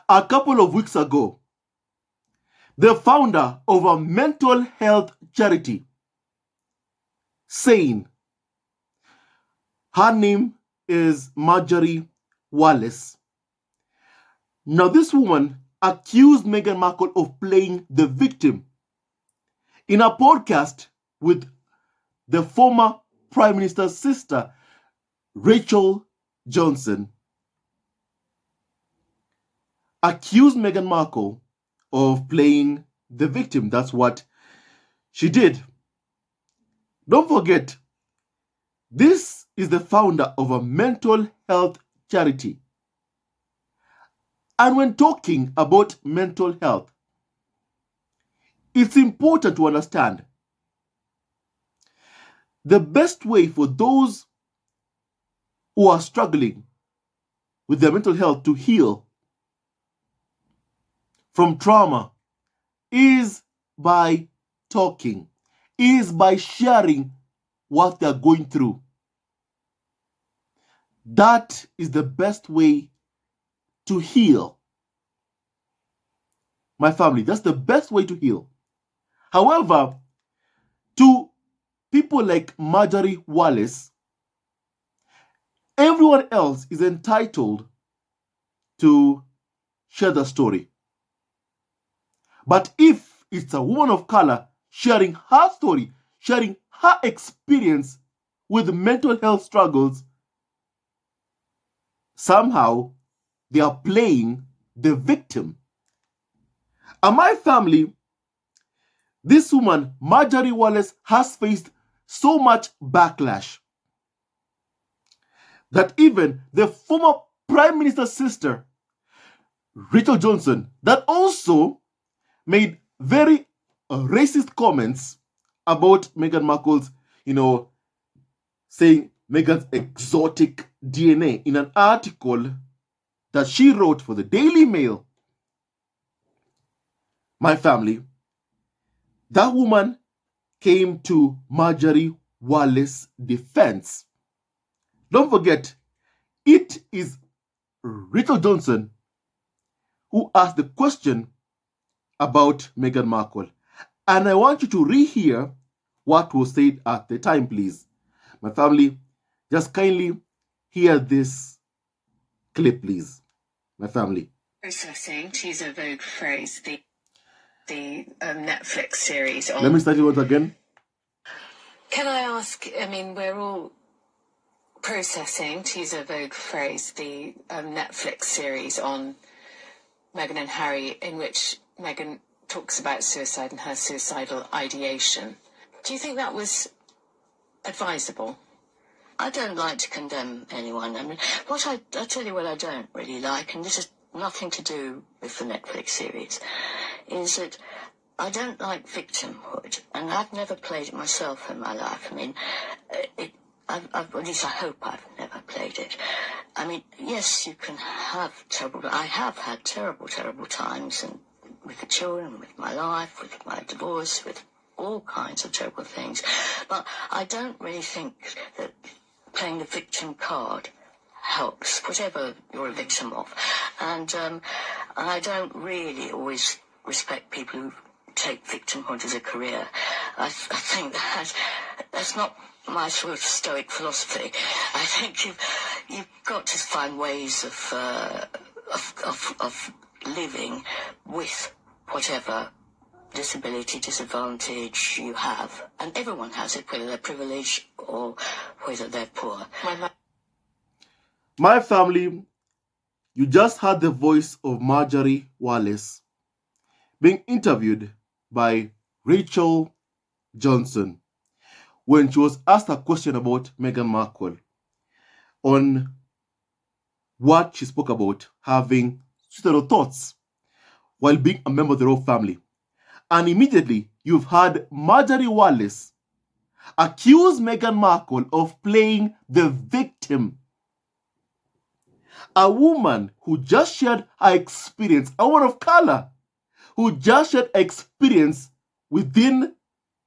A couple of weeks ago, the founder of a mental health charity, saying, her name is Marjorie Wallace. Now, this woman accused Meghan Markle of playing the victim in a podcast with the former Prime Minister's sister, Rachel Johnson. Accused Meghan Markle of playing the victim. That's what she did. Don't forget, this is the founder of a mental health charity. And when talking about mental health, it's important to understand the best way for those who are struggling with their mental health to heal from trauma is by talking, is by sharing what they're going through. That is the best way to heal. My family, that's the best way to heal. However, to people like Marjorie Wallace, everyone else is entitled to share the story. But if it's a woman of color sharing her story, sharing her experience with mental health struggles, somehow they are playing the victim. And my family, this woman, Marjorie Wallace, has faced so much backlash that even the former Prime Minister's sister, Rachel Johnson, that also made very racist comments about Meghan Markle's, saying Meghan's exotic DNA in an article that she wrote for the Daily Mail. My family, that woman came to Marjorie Wallace's defense. Don't forget, it is Rachel Johnson who asked the question about Meghan Markle. And I want you to rehear what was said at the time, please. My family, just kindly hear this clip, please. My family. Processing, to use a Vogue phrase, the Netflix series on... Let me start it once again. Can I ask, we're all processing, to use a Vogue phrase, the Netflix series on Meghan and Harry, in which Meghan talks about suicide and her suicidal ideation. Do you think that was advisable? I don't like to condemn anyone. I tell you what I don't really like, and this has nothing to do with the Netflix series, is that I don't like victimhood, and I've never played it myself in my life. At least I hope I've never played it. Yes, you can have I have had terrible, terrible times, and with the children, with my life, with my divorce, with all kinds of terrible things. But I don't really think that playing the victim card helps, whatever you're a victim of. And I don't really always respect people who take victimhood as a career. I think that's not my sort of stoic philosophy. I think you've got to find ways of living with whatever disability, disadvantage you have. And everyone has it, whether they're privileged or whether they're poor. My family, you just heard the voice of Marjorie Wallace being interviewed by Rachel Johnson when she was asked a question about Meghan Markle on what she spoke about having suicidal thoughts while being a member of the royal family. And immediately, you've heard Marjorie Wallace accuse Meghan Markle of playing the victim. A woman who just shared her experience, a woman of color, who just shared experience within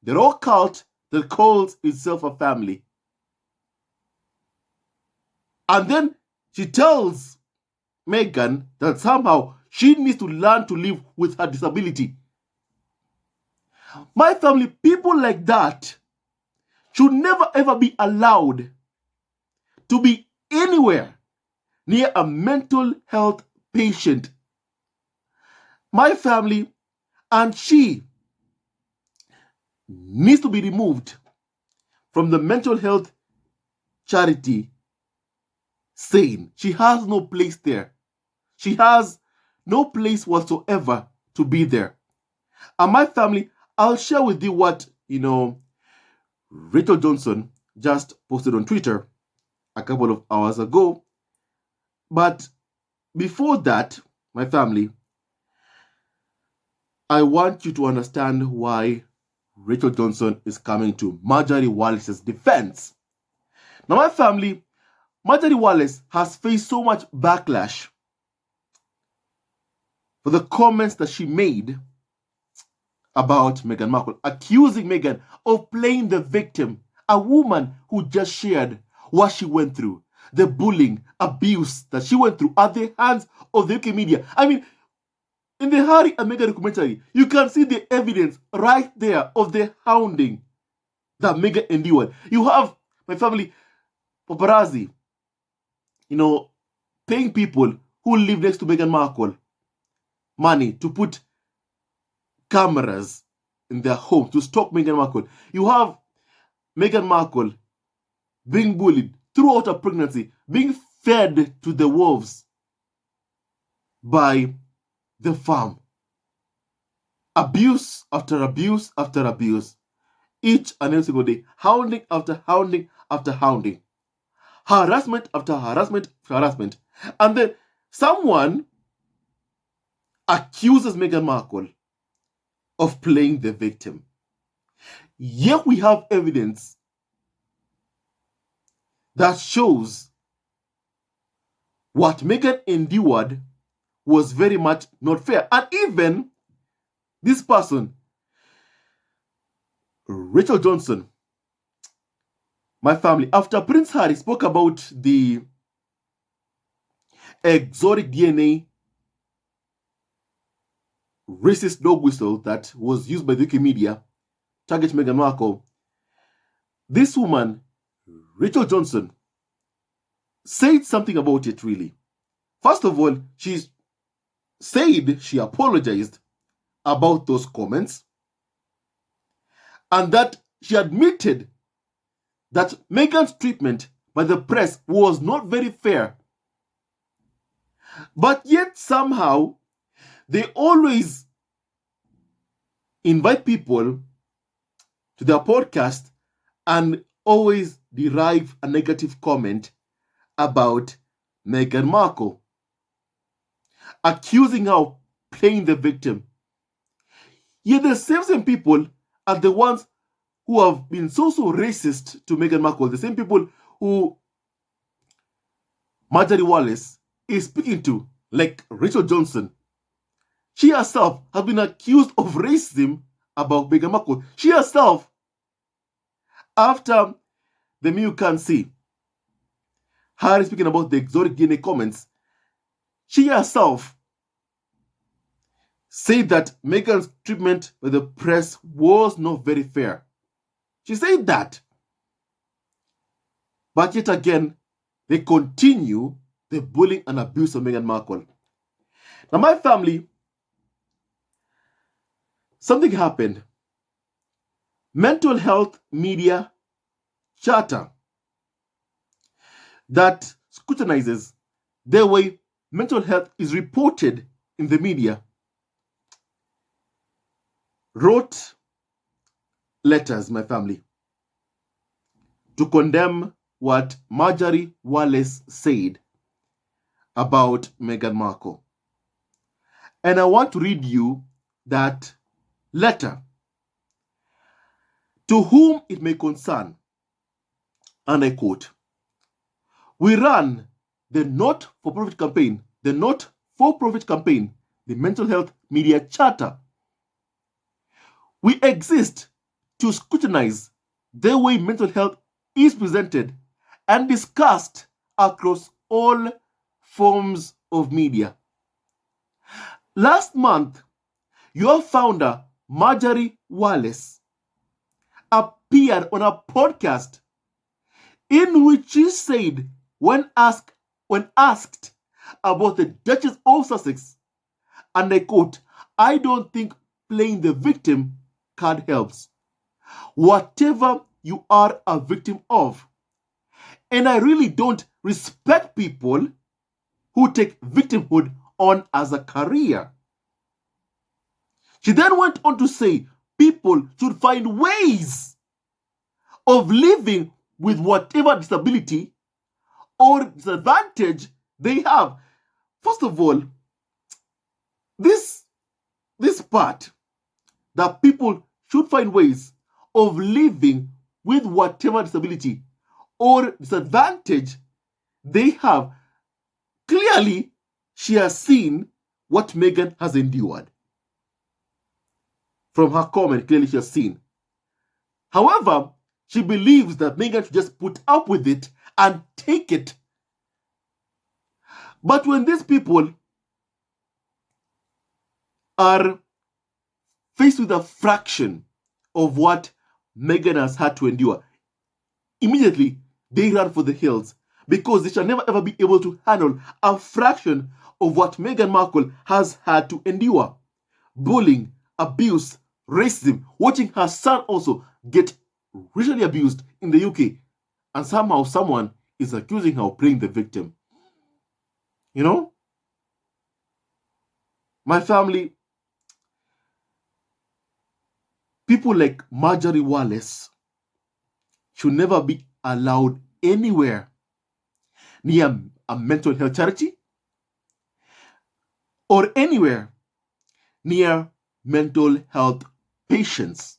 the royal cult that calls itself a family. And then she tells Meghan that somehow She needs to learn to live with her disability. My family, people like that should never ever be allowed to be anywhere near a mental health patient. My family, and she needs to be removed from the mental health charity scene. She has no place there. She has no place whatsoever to be there. And my family, I'll share with you what, Rachel Johnson just posted on Twitter a couple of hours ago. But before that, my family, I want you to understand why Rachel Johnson is coming to Marjorie Wallace's defense. Now, my family, Marjorie Wallace has faced so much backlash for the comments that she made about Meghan Markle, accusing Meghan of playing the victim, a woman who just shared what she went through, the bullying, abuse that she went through at the hands of the UK media. I mean, in the Harry and Meghan documentary, you can see the evidence right there of the hounding that Meghan endured. You have, my family, paparazzi, paying people who live next to Meghan Markle money to put cameras in their home to stalk Meghan Markle. You have Meghan Markle being bullied throughout her pregnancy, being fed to the wolves by the farm. Abuse after abuse after abuse. Each and every single day. Hounding after hounding after hounding. Harassment after harassment after harassment. And then someone accuses Meghan Markle of playing the victim. Yet we have evidence that shows what Meghan endured was very much not fair. And even this person, Rachel Johnson, my family, after Prince Harry spoke about the exotic DNA racist dog whistle that was used by the UK media to target Meghan Markle, this woman, Rachel Johnson, said something about it really. First of all, she said she apologized about those comments and that she admitted that Meghan's treatment by the press was not very fair. But yet somehow they always invite people to their podcast and always derive a negative comment about Meghan Markle, accusing her of playing the victim. Yet the same people are the ones who have been so racist to Meghan Markle, the same people who Marjorie Wallace is speaking to, like Rachel Johnson. She herself has been accused of racism about Meghan Markle. She herself, after the You Can See, Harry speaking about the exotic DNA comments, she herself said that Meghan's treatment by the press was not very fair. She said that. But yet again, they continue the bullying and abuse of Meghan Markle. Now, my family, something happened. Mental health media charter that scrutinizes the way mental health is reported in the media wrote letters, my family, to condemn what Marjorie Wallace said about Meghan Markle. And I want to read you that letter. To whom it may concern, and I quote, "We run the not-for-profit campaign, the Mental Health Media Charter. We exist to scrutinize the way mental health is presented and discussed across all forms of media. Last month, your founder, Marjorie Wallace, appeared on a podcast in which she said, when asked about the Duchess of Sussex, and I quote, "I don't think playing the victim card helps. Whatever you are a victim of. And I really don't respect people who take victimhood on as a career." She then went on to say people should find ways of living with whatever disability or disadvantage they have. First of all, this part, that people should find ways of living with whatever disability or disadvantage they have. Clearly, she has seen what Meghan has endured. From her comment, clearly she has seen. However, she believes that Meghan should just put up with it and take it. But when these people are faced with a fraction of what Meghan has had to endure, immediately they run for the hills because they shall never ever be able to handle a fraction of what Meghan Markle has had to endure. Bullying, abuse, racism, watching her son also get racially abused in the UK, and somehow someone is accusing her of playing the victim. You know? My family, people like Marjorie Wallace should never be allowed anywhere near a mental health charity or anywhere near mental health patients.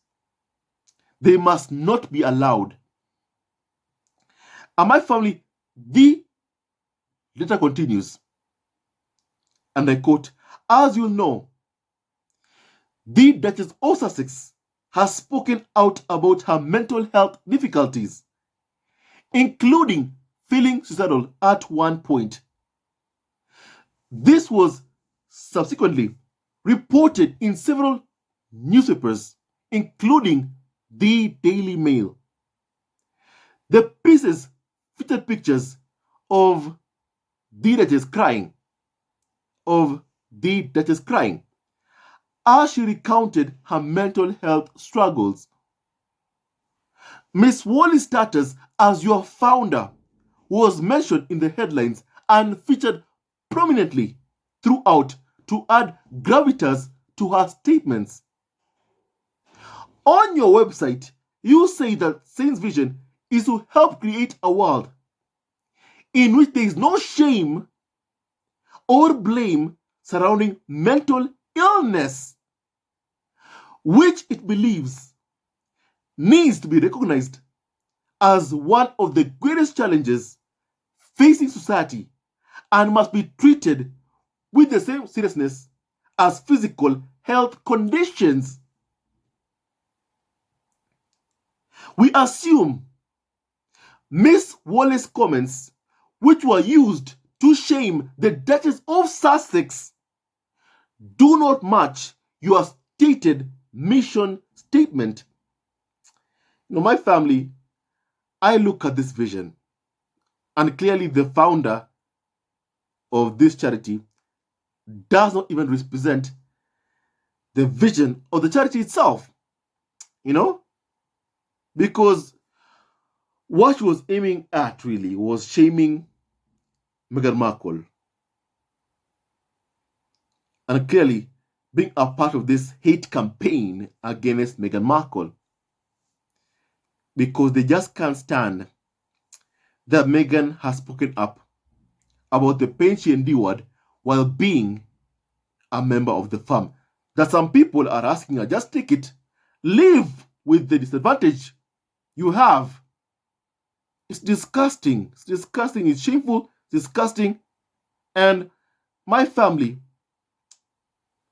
They must not be allowed. And my family, the letter continues, and I quote, "As you know, the Duchess of Sussex has spoken out about her mental health difficulties, including feeling suicidal at one point. This was subsequently reported in several newspapers, including the Daily Mail. The pieces featured pictures of the Duchess crying, as she recounted her mental health struggles. Miss Wallace's status as your founder was mentioned in the headlines and featured prominently throughout to add gravitas to her statements. On your website, you say that Saint's vision is to help create a world in which there is no shame or blame surrounding mental illness, which it believes needs to be recognized as one of the greatest challenges facing society and must be treated with the same seriousness as physical health conditions. We assume Miss Wallace's comments, which were used to shame the Duchess of Sussex, do not match your stated mission statement." My family, I look at this vision, and clearly the founder of this charity does not even represent the vision of the charity itself, because what she was aiming at really was shaming Meghan Markle, and clearly being a part of this hate campaign against Meghan Markle, because they just can't stand that Meghan has spoken up about the pain she endured while being a member of the firm. That some people are asking her, just take it, live with the disadvantage you have. It's disgusting. It's disgusting. It's shameful. It's disgusting. And my family,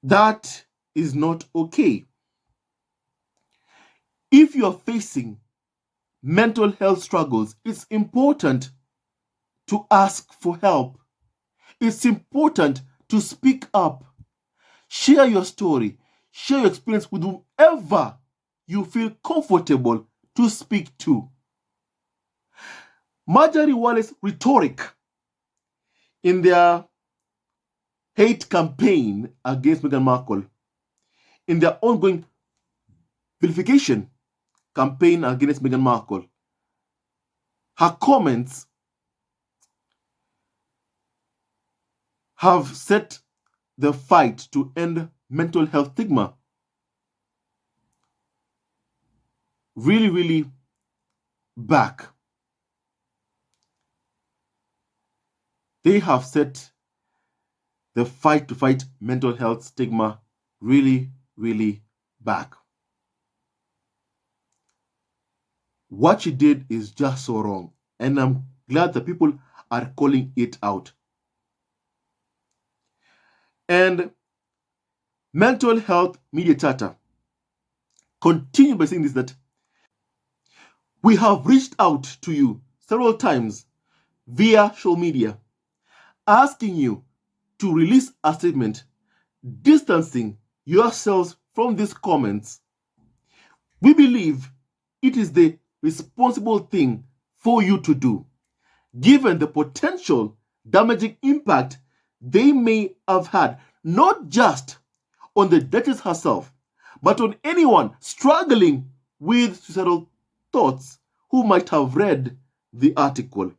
that is not okay. If you're facing mental health struggles, it's important to ask for help. It's important to speak up. Share your story. Share your experience with whoever you feel comfortable to speak to. Marjorie Wallace rhetoric in their hate campaign against Meghan Markle, in their ongoing vilification campaign against Meghan Markle, her comments have set the fight to end mental health stigma really, really back. They have set the fight to fight mental health stigma really, really back. What she did is just so wrong, and I'm glad that people are calling it out. And Mental Health Media Charter continue by saying this, that we have reached out to you several times via social media asking you to release a statement distancing yourselves from these comments. We believe it is the responsible thing for you to do, given the potential damaging impact they may have had, not just on the Duchess herself, but on anyone struggling with suicidal thoughts who might have read the article.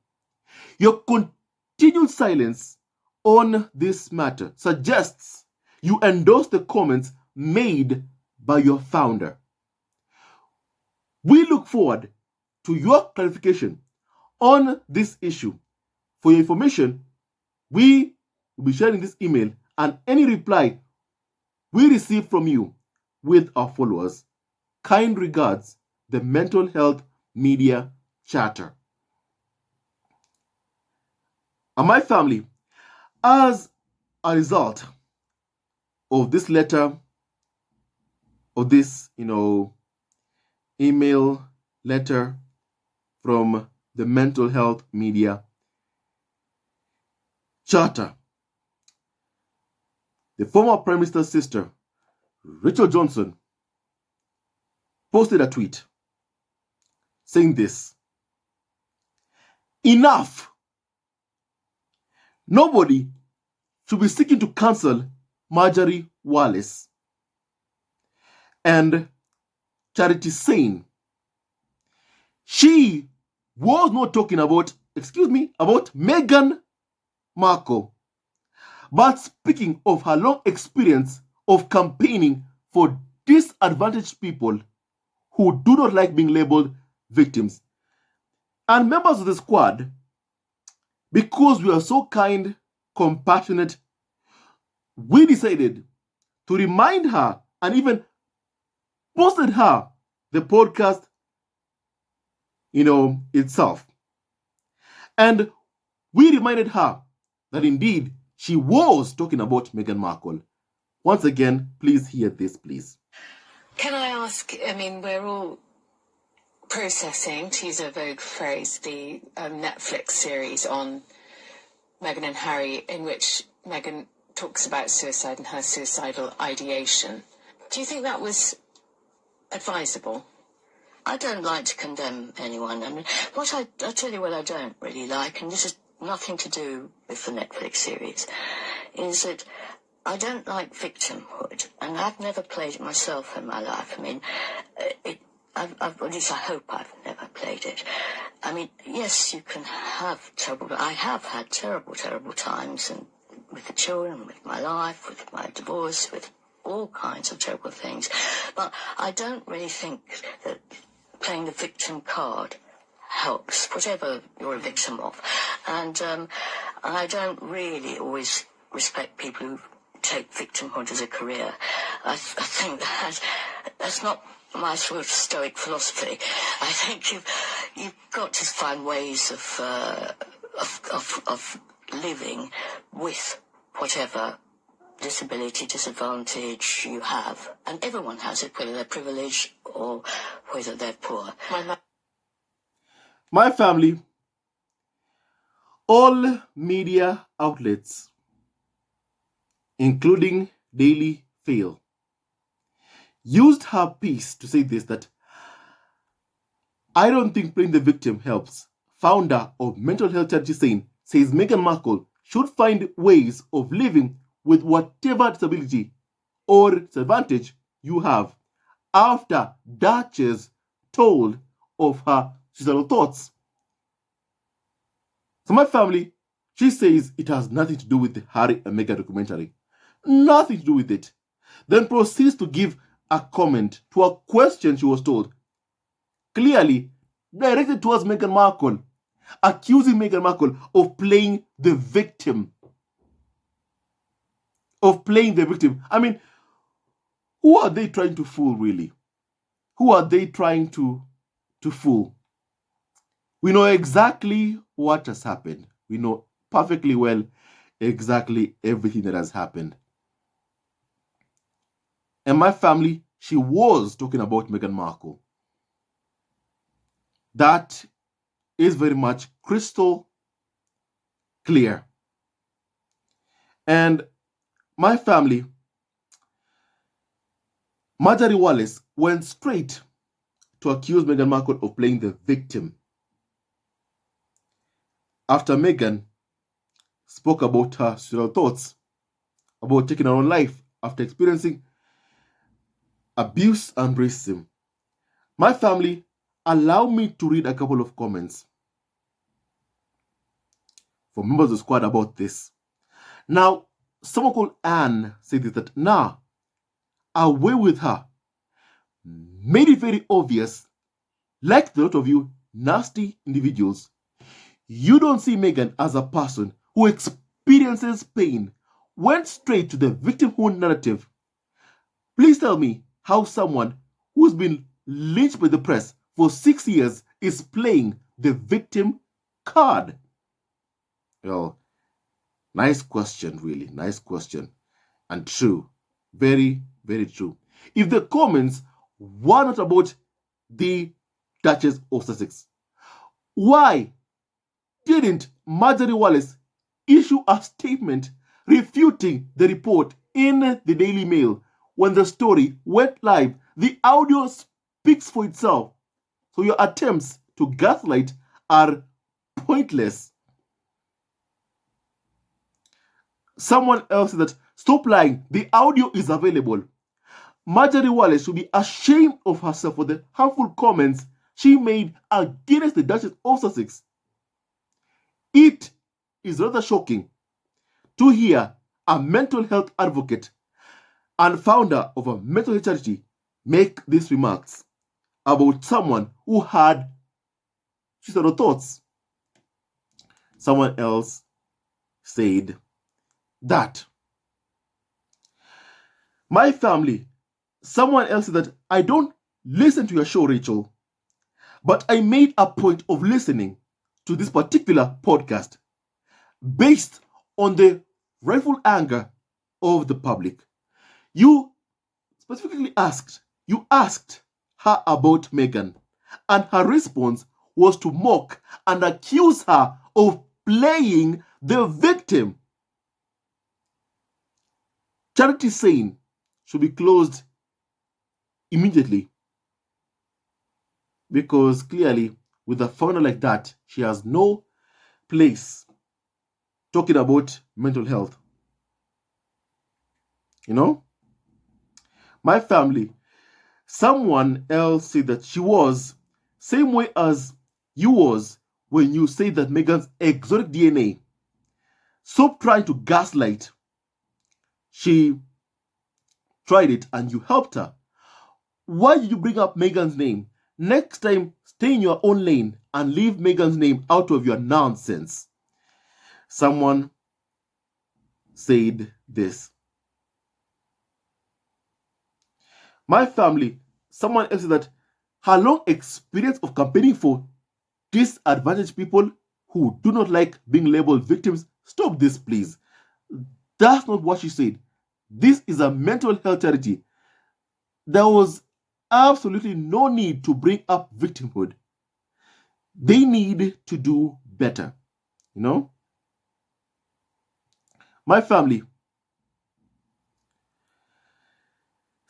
Your continued silence on this matter suggests you endorse the comments made by your founder. We look forward to your clarification on this issue. For your information, we will be sharing this email and any reply we receive from you with our followers. Kind regards, the Mental Health Media Charter. And my family, as a result of this letter, of this, email letter from the Mental Health Media Charter, the former Prime Minister's sister, Rachel Johnson, posted a tweet saying this: enough! Nobody should be seeking to cancel Marjorie Wallace. And Charity saying she was not talking about Meghan Markle, but speaking of her long experience of campaigning for disadvantaged people who do not like being labeled victims. And members of the squad, because we are so kind, compassionate, we decided to remind her and even posted her the podcast, itself. And we reminded her that indeed she was talking about Meghan Markle. Once again, please hear this, please. Can I ask, we're all processing, to use a Vogue phrase, the Netflix series on Meghan and Harry, in which Meghan talks about suicide and her suicidal ideation. Do you think that was advisable? I don't like to condemn anyone. I'll tell you what I don't really like, and this has nothing to do with the Netflix series, is that I don't like victimhood, and I've never played it myself in my life. At least I hope I've never played it. Yes, you can have I have had terrible, terrible times, and with the children, with my life, with my divorce, with all kinds of terrible things. But I don't really think that playing the victim card helps, whatever you're a victim of. And I don't really always respect people who take victimhood as a career. I think that's not my sort of stoic philosophy. I think you've got to find ways of living with whatever disability, disadvantage you have. And everyone has it, whether they're privileged or whether they're poor. My family, all media outlets, including Daily Fail used her piece to say this, that I don't think playing the victim helps. Founder of mental health charity says Meghan Markle should find ways of living with whatever disability or disadvantage you have after Duchess told of her suicidal thoughts. So my family, she says it has nothing to do with the Harry and Meghan documentary. Nothing to do with it. Then proceeds to give a comment to a question she was told, clearly directed towards Meghan Markle, accusing Meghan Markle of playing the victim. I mean, who are they trying to fool, really? Who are they trying to fool? We know exactly what has happened. We know perfectly well exactly everything that has happened. And my family, she was talking about Meghan Markle. That is very much crystal clear. And my family, Marjorie Wallace went straight to accuse Meghan Markle of playing the victim after Meghan spoke about her suicidal thoughts, about taking her own life after experiencing abuse and racism. My family, allow me to read a couple of comments from members of the squad about this. Now, someone called Anne said this, that away with her, made it very obvious, like the lot of you nasty individuals, you don't see Meghan as a person who experiences pain, went straight to the victimhood narrative. Please tell me how someone who's been lynched by the press for 6 years is playing the victim card. Well, nice question, really. Nice question. And true. Very, very true. If the comments were not about the Duchess of Sussex, why didn't Marjorie Wallace issue a statement refuting the report in the Daily Mail when the story went live? The audio speaks for itself. So your attempts to gaslight are pointless. Someone else said that, stop lying, the audio is available. Marjorie Wallace should be ashamed of herself for the harmful comments she made against the Duchess of Sussex. It is rather shocking to hear a mental health advocate and founder of a mental health charity make these remarks about someone who had suicidal thoughts. Someone else said that my family, someone else said that, I don't listen to your show, Rachel, but I made a point of listening to this particular podcast based on the rightful anger of the public. You specifically asked her about Meghan, and her response was to mock and accuse her of playing the victim. Charity saying should be closed immediately, because clearly with a founder like that, she has no place talking about mental health. You know? My family, someone else said that she was same way as you was when you say that Meghan's exotic DNA. Stop trying to gaslight. She tried it and you helped her. Why did you bring up Meghan's name? Next time, stay in your own lane and leave Meghan's name out of your nonsense. Someone said this. My family, someone else said that her long experience of campaigning for disadvantaged people who do not like being labeled victims. Stop this, please. That's not what she said. This is a mental health charity. There was absolutely no need to bring up victimhood. They need to do better. You know? My family,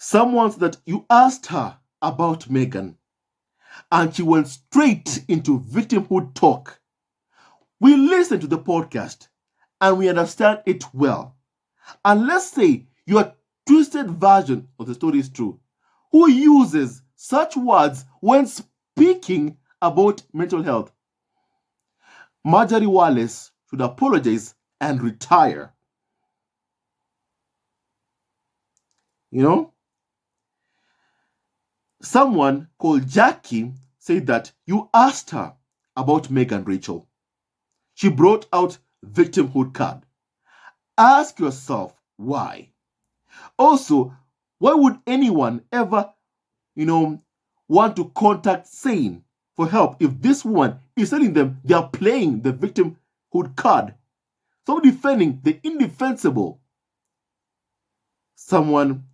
Someone said that you asked her about Meghan and she went straight into victimhood talk. We listened to the podcast and we understand it well. And let's say your twisted version of the story is true. Who uses such words when speaking about mental health? Marjorie Wallace should apologize and retire. You know? Someone called Jackie said that you asked her about Meghan Rachel. She brought out victimhood card. Ask yourself why. Also, why would anyone ever, want to contact SANE for help if this woman is telling them they are playing the victimhood card? So defending the indefensible. Someone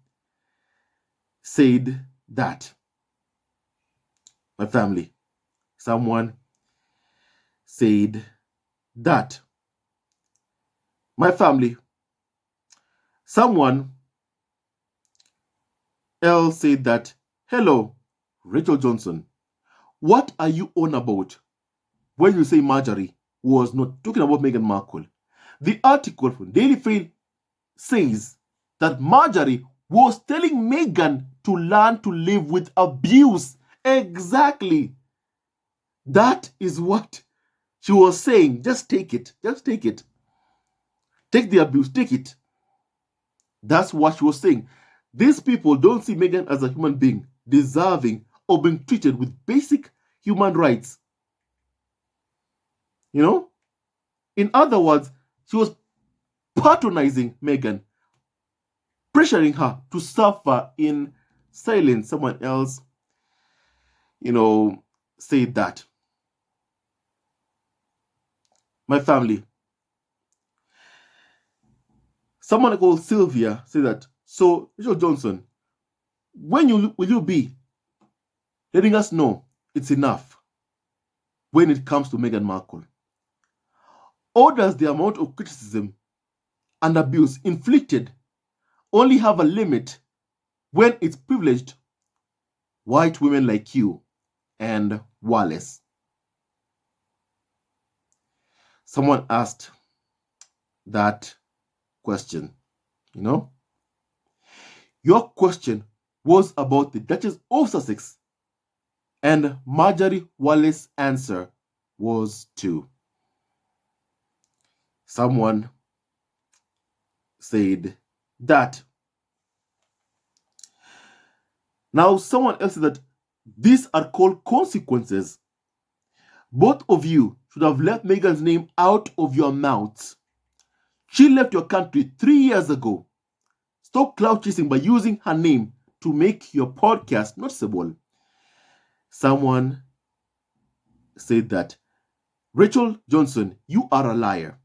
said that. My family. Someone said that. My family. Someone else said that, hello, Rachel Johnson, what are you on about when you say Marjorie was not talking about Meghan Markle? The article from Daily Mail says that Marjorie was telling Meghan to learn to live with abuse. Exactly. That is what she was saying. Just take it. Just take it. Take the abuse. Take it. That's what she was saying. These people don't see Meghan as a human being deserving of being treated with basic human rights. In other words, she was patronizing Meghan, pressuring her to suffer in silence. Someone else, said that. My family. Someone called Sylvia said that, so, Rachel Johnson, when will you be letting us know it's enough when it comes to Meghan Markle? Or does the amount of criticism and abuse inflicted only have a limit when it's privileged white women like you and Wallace? Someone asked that question. Your question was about the Duchess of Sussex, and Marjorie Wallace's answer was too. Someone said that. Now, someone else said that these are called consequences. Both of you should have left Meghan's name out of your mouths. She left your country 3 years ago. Stop clout chasing by using her name to make your podcast noticeable. Someone said that, Rachel Johnson, you are a liar.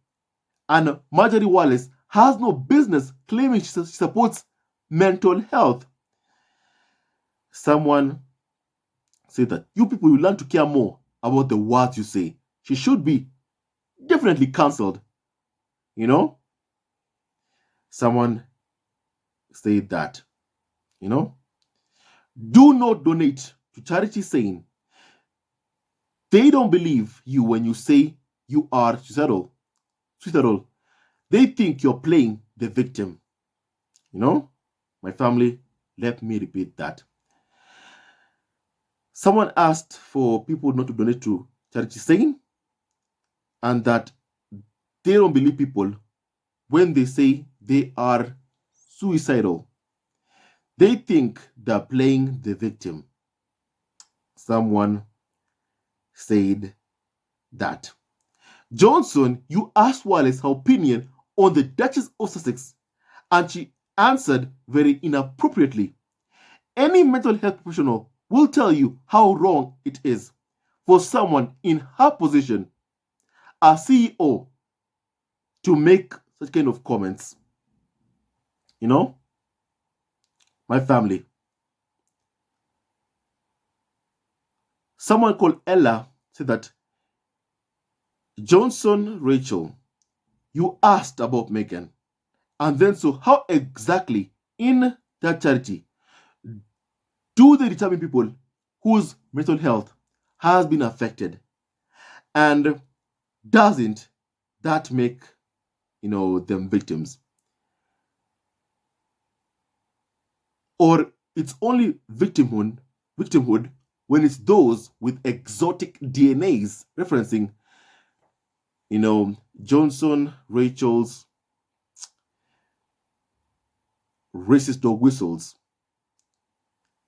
And Marjorie Wallace has no business claiming she supports mental health. Someone said that you people will learn to care more about the words you say. She should be definitely cancelled. Someone said that, do not donate to charity saying they don't believe you when you say you are suicidal. They think you're playing the victim. My family, let me repeat that. Someone asked for people not to donate to charity saying, and that they don't believe people when they say they are suicidal. They think they're playing the victim. Someone said that. Johnson, you asked Wallace her opinion on the Duchess of Sussex, and she answered very inappropriately. Any mental health professional will tell you how wrong it is for someone in her position, a CEO, to make such kind of comments. My family. Someone called Ella said that, Johnson Rachel, you asked about Meghan, and then so how exactly in that charity Do they determine people whose mental health has been affected? And doesn't that make them victims? Or it's only victimhood when it's those with exotic DNAs, referencing Johnson, Rachel's racist dog whistles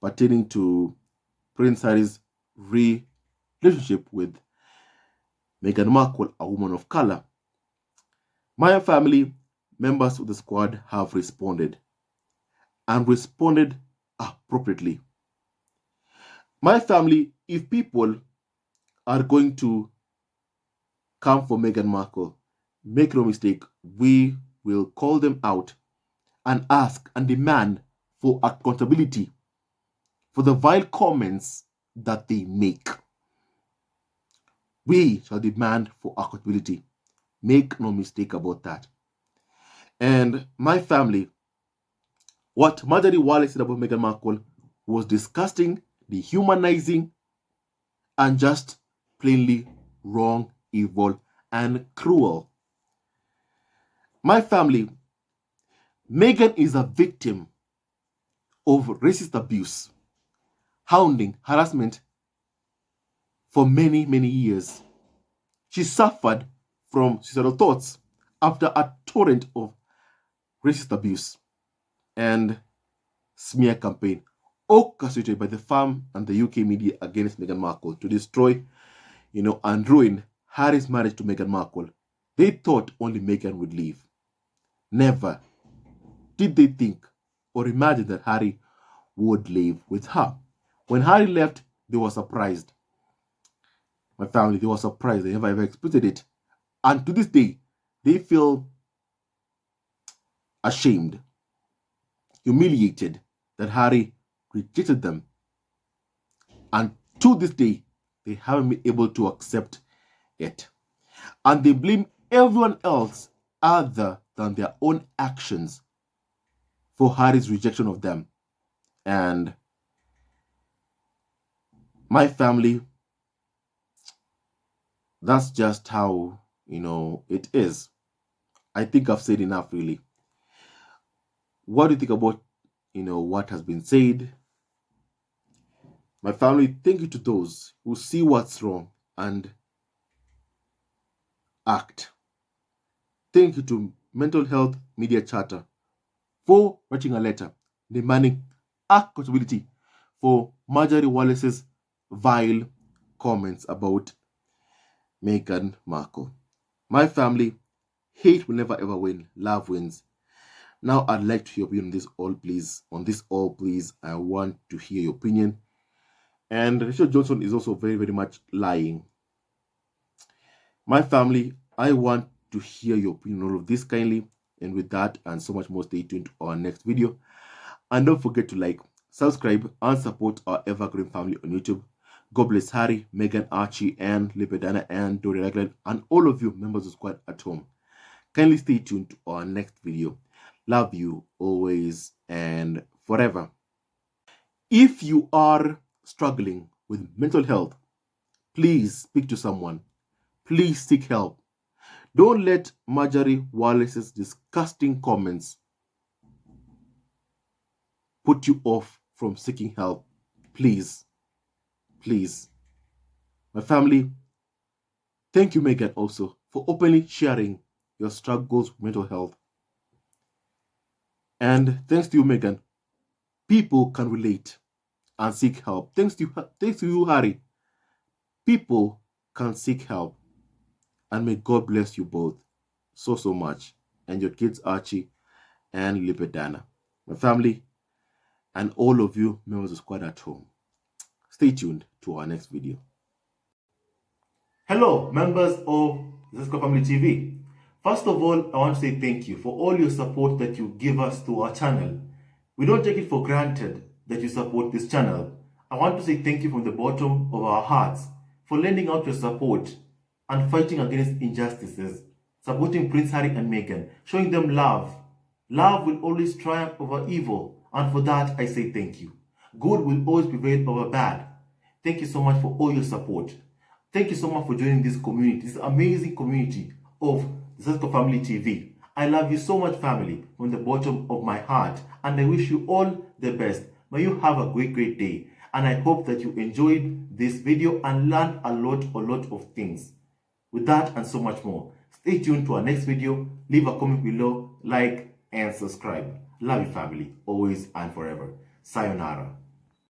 pertaining to Prince Harry's relationship with Meghan Markle, a woman of color. My family members of the squad have responded and responded appropriately. My family, if people are going to come for Meghan Markle, make no mistake, we will call them out and ask and demand for accountability for the vile comments that they make. We shall demand for accountability. Make no mistake about that. And my family, what Marjorie Wallace said about Meghan Markle was disgusting, dehumanizing, and just plainly wrong, evil, and cruel. My family, Meghan is a victim of racist abuse, hounding, harassment for many, many years. She suffered from suicidal thoughts after a torrent of racist abuse and smear campaign orchestrated by the firm and the UK media against Meghan Markle to destroy, and ruin Harry's marriage to Meghan Markle. They thought only Meghan would leave. Never did they think or imagine that Harry would leave with her. When Harry left, they were surprised. My family, they were surprised. They never ever expected it. And to this day, they feel ashamed, humiliated that Harry rejected them. And to this day, they haven't been able to accept it. And they blame everyone else other than their own actions for Harry's rejection of them. And my family, that's just how, it is. I think I've said enough, really. What do you think about, what has been said? My family, thank you to those who see what's wrong and act. Thank you to Mental Health Media Charter for writing a letter demanding accountability for Marjorie Wallace's vile comments about Meghan Markle. My family, hate will never ever win. Love wins. Now I'd like to hear your opinion on this all, please. On this all, please. I want to hear your opinion. And Rachel Johnson is also very, very much lying. My family, I want to hear your opinion on all of this kindly. And with that and so much more, stay tuned to our next video. And don't forget to like, subscribe, and support our evergreen family on YouTube. God bless Harry, Meghan, Archie, and Lipedana, and Dory Ragland, and all of you members of the squad at home. Kindly stay tuned to our next video. Love you always and forever. If you are struggling with mental health, please speak to someone. Please seek help. Don't let Marjorie Wallace's disgusting comments put you off from seeking help. Please. Please. My family, thank you, Meghan, also, for openly sharing your struggles with mental health. And thanks to you, Meghan, people can relate and seek help. Thanks to you, Harry, people can seek help. And may God bless you both so, so much. And your kids, Archie and Lipedana. My family, and all of you members of the squad at home. Stay tuned to our next video. Hello, members of Sussex Family TV. First of all, I want to say thank you for all your support that you give us to our channel. We don't take it for granted that you support this channel. I want to say thank you from the bottom of our hearts for lending out your support and fighting against injustices, supporting Prince Harry and Meghan, showing them love. Love will always triumph over evil, and for that I say thank you. Good will always prevail over bad. Thank you so much for all your support. Thank you so much for joining this community, this amazing community of the Sussex Family TV. I love you so much, family, from the bottom of my heart, and I wish you all the best. May you have a great day, and I hope that you enjoyed this video and learned a lot of things. With that and so much more, stay tuned to our next video. Leave a comment below, like, and subscribe. Love you, family, always and forever. Sayonara.